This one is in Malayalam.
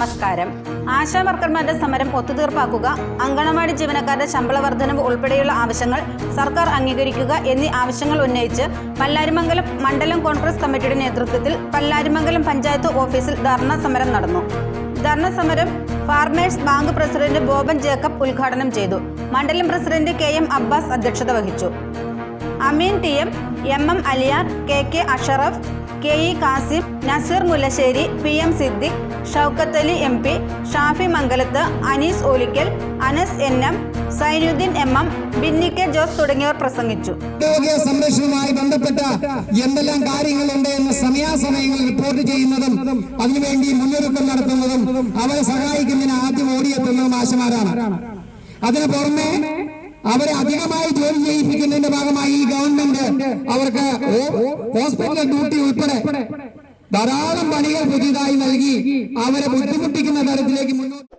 നമസ്കാരം. ആശാ വർക്കർമാരുടെ സമരം ഒത്തുതീർപ്പാക്കുക, അങ്കണവാടി ജീവനക്കാരുടെ ശമ്പള വർധനവ് ഉൾപ്പെടെയുള്ള ആവശ്യങ്ങൾ സർക്കാർ അംഗീകരിക്കുക എന്നീ ആവശ്യങ്ങൾ ഉന്നയിച്ച് പല്ലാരിമംഗലം മണ്ഡലം കോൺഗ്രസ് കമ്മിറ്റിയുടെ നേതൃത്വത്തിൽ പല്ലാരിമംഗലം പഞ്ചായത്ത് ഓഫീസിൽ ധർണാ സമരം നടന്നു. ധർണാ സമരം farmers bank president Boban Jacob ഉദ്ഘാടനം ചെയ്തു. മണ്ഡലം പ്രസിഡന്റ് KM അബ്ബാസ് അധ്യക്ഷത വഹിച്ചു. അമീൻ TM, MM Aliyar, KK Ashraf, KE Kasim, Naseer Mullassery, PM Siddique, Shoukath Ali MP, Shafi മംഗലത്ത്, Anees Olickal, Anas NM, Zainuddin MM, Binny K Jose തുടങ്ങിയവർ പ്രസംഗിച്ചു. ആരോഗ്യ സംരക്ഷണവുമായി ബന്ധപ്പെട്ട എന്തെല്ലാം കാര്യങ്ങളുണ്ട് എന്ന് സമയാസമയങ്ങളിൽ റിപ്പോർട്ട് ചെയ്യുന്നതും അതിനുവേണ്ടി മുന്നൊരുക്കം നടത്തുന്നതും അവരെ സഹായിക്കുന്നതിന് ആദ്യം ഓടിയെത്തുന്നതും ആശമാരാണ്. അതിന് പുറമെ അവരെ അധികമായി ജോലി ചെയ്യിപ്പിക്കുന്നതിന്റെ ഭാഗമായി ഈ ഗവൺമെന്റ് അവർക്ക് ഹോസ്പിറ്റൽ ഡ്യൂട്ടി ഉൾപ്പെടെ ധാരാളം പണികൾ പുതിയതായി നൽകി അവരെ ബുദ്ധിമുട്ടിക്കുന്ന തരത്തിലേക്ക് മുന്നോട്ട്